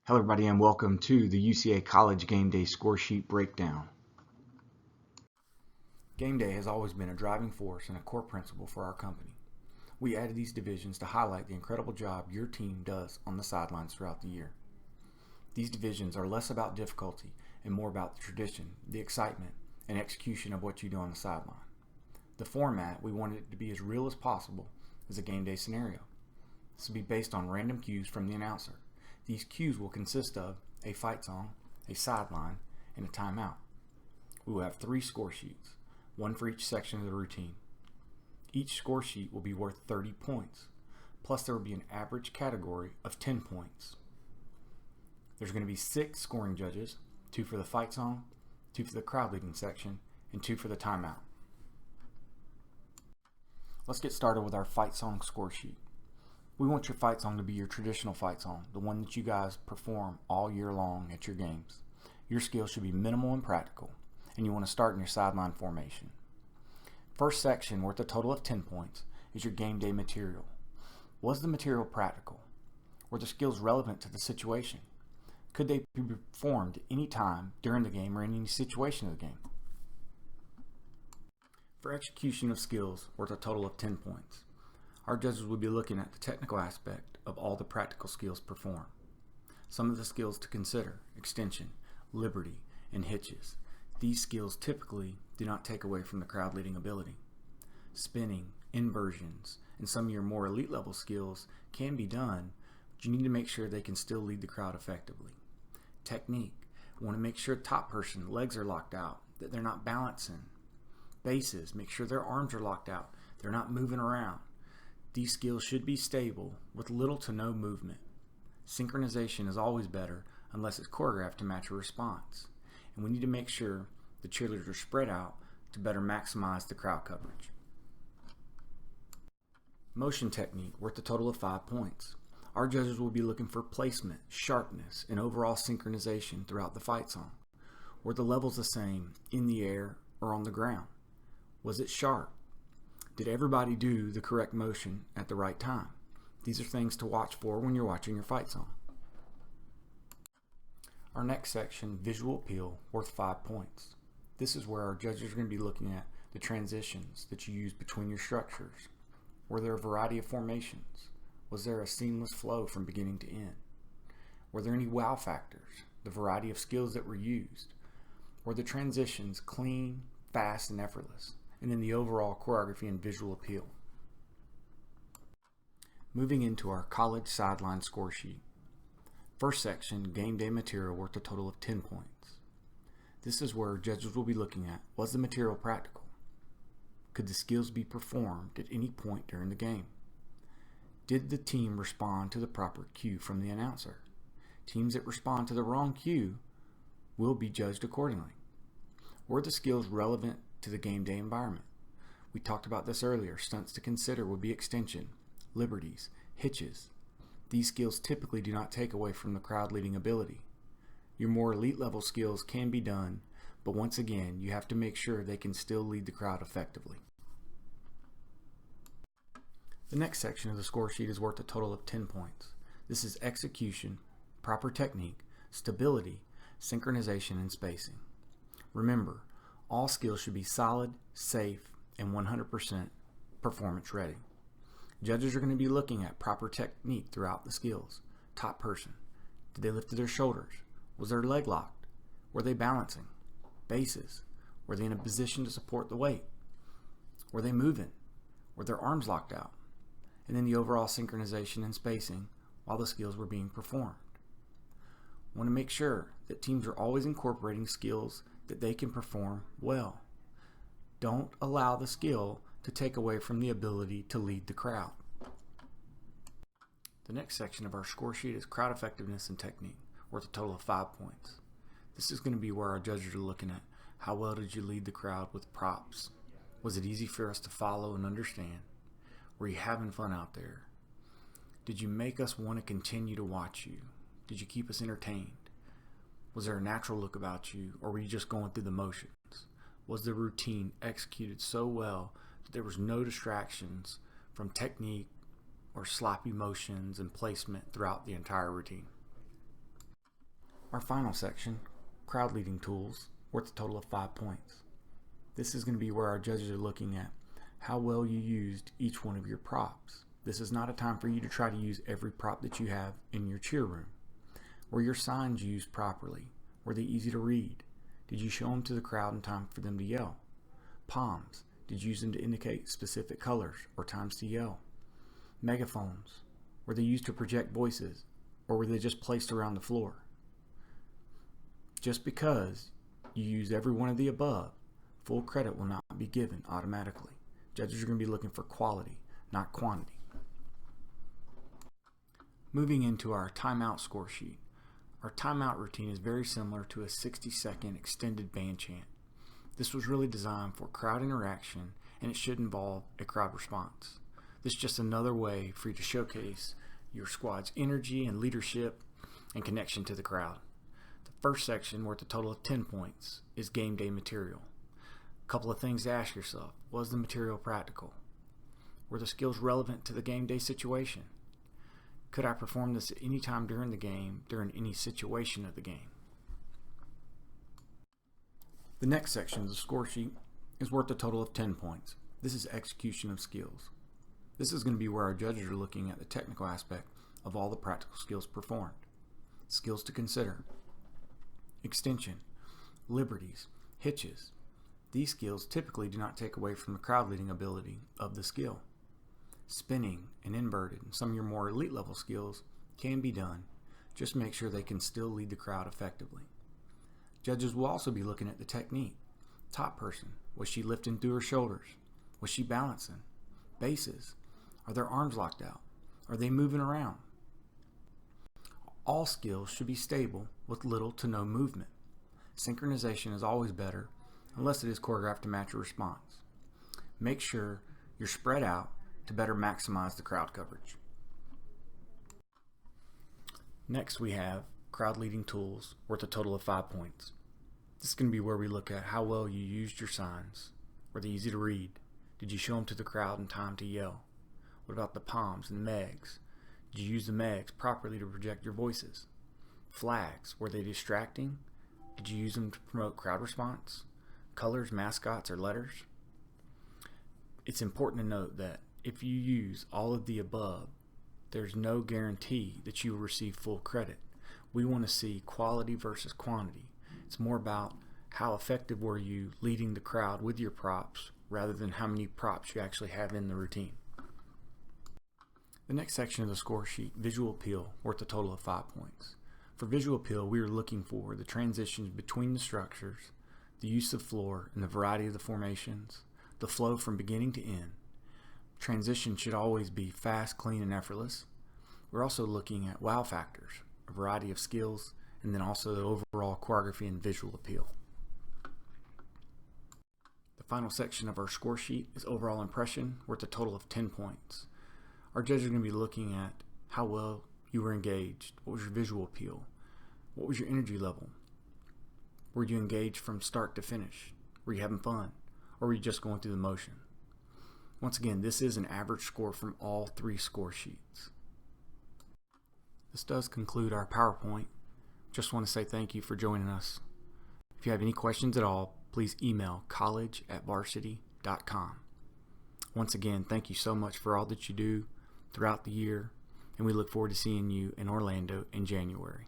Hello everybody and welcome to the UCA College Game Day Score Sheet Breakdown. Game day has always been a driving force and a core principle for our company. We added these divisions to highlight the incredible job your team does on the sidelines throughout the year. These divisions are less about difficulty and more about the tradition, the excitement, and execution of what you do on the sideline. The format, we wanted it to be as real as possible as a game day scenario. This will be based on random cues from the announcer. These cues will consist of a fight song, a sideline, and a timeout. We will have 3 score sheets, one for each section of the routine. Each score sheet will be worth 30 points, plus there will be an average category of 10 points. There's going to be 6 scoring judges, 2 for the fight song, 2 for the crowd leading section, and 2 for the timeout. Let's get started with our fight song score sheet. We want your fight song to be your traditional fight song, the one that you guys perform all year long at your games. Your skills should be minimal and practical, and you want to start in your sideline formation. First section, worth a total of 10 points, is your game day material. Was the material practical? Were the skills relevant to the situation? Could they be performed any time during the game or in any situation of the game? For execution of skills, worth a total of 10 points. Our judges will be looking at the technical aspect of all the practical skills performed. Some of the skills to consider: extension, liberty, and hitches. These skills typically do not take away from the crowd leading ability. Spinning, inversions, and some of your more elite level skills can be done, but you need to make sure they can still lead the crowd effectively. Technique. We want to make sure top person legs are locked out, that they're not balancing. Bases. Make sure their arms are locked out, they're not moving around. These skills should be stable with little to no movement. Synchronization is always better unless it's choreographed to match a response. And we need to make sure the cheerleaders are spread out to better maximize the crowd coverage. Motion technique, worth a total of 5 points. Our judges will be looking for placement, sharpness, and overall synchronization throughout the fight song. Were the levels the same in the air or on the ground? Was it sharp? Did everybody do the correct motion at the right time? These are things to watch for when you're watching your fight song. Our next section, visual appeal, worth 5 points. This is where our judges are going to be looking at the transitions that you use between your structures. Were there a variety of formations? Was there a seamless flow from beginning to end? Were there any wow factors? The variety of skills that were used? Were the transitions clean, fast, and effortless? And then the overall choreography and visual appeal. Moving into our college sideline score sheet. First section, game day material, worth a total of 10 points. This is where judges will be looking at: was the material practical? Could the skills be performed at any point during the game? Did the team respond to the proper cue from the announcer? Teams that respond to the wrong cue will be judged accordingly. Were the skills relevant to the game day environment? We talked about this earlier. Stunts to consider would be extension, liberties, hitches. These skills typically do not take away from the crowd leading ability. Your more elite level skills can be done, but once again, you have to make sure they can still lead the crowd effectively. The next section of the score sheet is worth a total of 10 points. This is execution, proper technique, stability, synchronization, and spacing. Remember, all skills should be solid, safe, and 100% performance ready. Judges are going to be looking at proper technique throughout the skills. Top person. Did they lift their shoulders? Was their leg locked? Were they balancing? Bases. Were they in a position to support the weight? Were they moving? Were their arms locked out? And then the overall synchronization and spacing while the skills were being performed. Want to make sure that teams are always incorporating skills that they can perform well. Don't allow the skill to take away from the ability to lead the crowd. The next section of our score sheet is crowd effectiveness and technique, worth a total of 5 points. This is going to be where our judges are looking at: how well did you lead the crowd with props? Was it easy for us to follow and understand? Were you having fun out there? Did you make us want to continue to watch you? Did you keep us entertained? Was there a natural look about you, or were you just going through the motions? Was the routine executed so well that there was no distractions from technique or sloppy motions and placement throughout the entire routine? Our final section, crowd leading tools, worth a total of 5 points. This is going to be where our judges are looking at how well you used each one of your props. This is not a time for you to try to use every prop that you have in your cheer room. Were your signs used properly? Were they easy to read? Did you show them to the crowd in time for them to yell? Palms, did you use them to indicate specific colors or times to yell? Megaphones, were they used to project voices or were they just placed around the floor? Just because you use every one of the above, full credit will not be given automatically. Judges are going to be looking for quality, not quantity. Moving into our timeout score sheet. Our timeout routine is very similar to a 60-second extended band chant. This was really designed for crowd interaction, and it should involve a crowd response. This is just another way for you to showcase your squad's energy and leadership and connection to the crowd. The first section, worth a total of 10 points, is game day material. A couple of things to ask yourself. Was the material practical? Were the skills relevant to the game day situation? Could I perform this at any time during the game, during any situation of the game? The next section of the score sheet is worth a total of 10 points. This is execution of skills. This is going to be where our judges are looking at the technical aspect of all the practical skills performed. Skills to consider: extension, liberties, hitches. These skills typically do not take away from the crowd leading ability of the skill. Spinning and inverted and some of your more elite level skills can be done. Just make sure they can still lead the crowd effectively. Judges will also be looking at the technique. Top person, was she lifting through her shoulders? Was she balancing? Bases, are their arms locked out? Are they moving around? All skills should be stable with little to no movement. Synchronization is always better unless it is choreographed to match a response. Make sure you're spread out to better maximize the crowd coverage. Next we have crowd leading tools, worth a total of 5 points. This is going to be where we look at how well you used your signs. Were they easy to read? Did you show them to the crowd in time to yell? What about the palms and the megs? Did you use the megs properly to project your voices? Flags, were they distracting? Did you use them to promote crowd response? Colors, mascots, or letters? It's important to note that if you use all of the above, there's no guarantee that you will receive full credit. We want to see quality versus quantity. It's more about how effective were you leading the crowd with your props rather than how many props you actually have in the routine. The next section of the score sheet, visual appeal, worth a total of 5 points. For visual appeal, we are looking for the transitions between the structures, the use of floor and the variety of the formations, the flow from beginning to end. Transition should always be fast, clean, and effortless. We're also looking at wow factors, a variety of skills, and then also the overall choreography and visual appeal. The final section of our score sheet is overall impression, worth a total of 10 points. Our judges are going to be looking at how well you were engaged. What was your visual appeal? What was your energy level? Were you engaged from start to finish? Were you having fun? Or were you just going through the motion? Once again, this is an average score from all 3 score sheets. This does conclude our PowerPoint. Just want to say thank you for joining us. If you have any questions at all, please email college@varsity.com. Once again, thank you so much for all that you do throughout the year, and we look forward to seeing you in Orlando in January.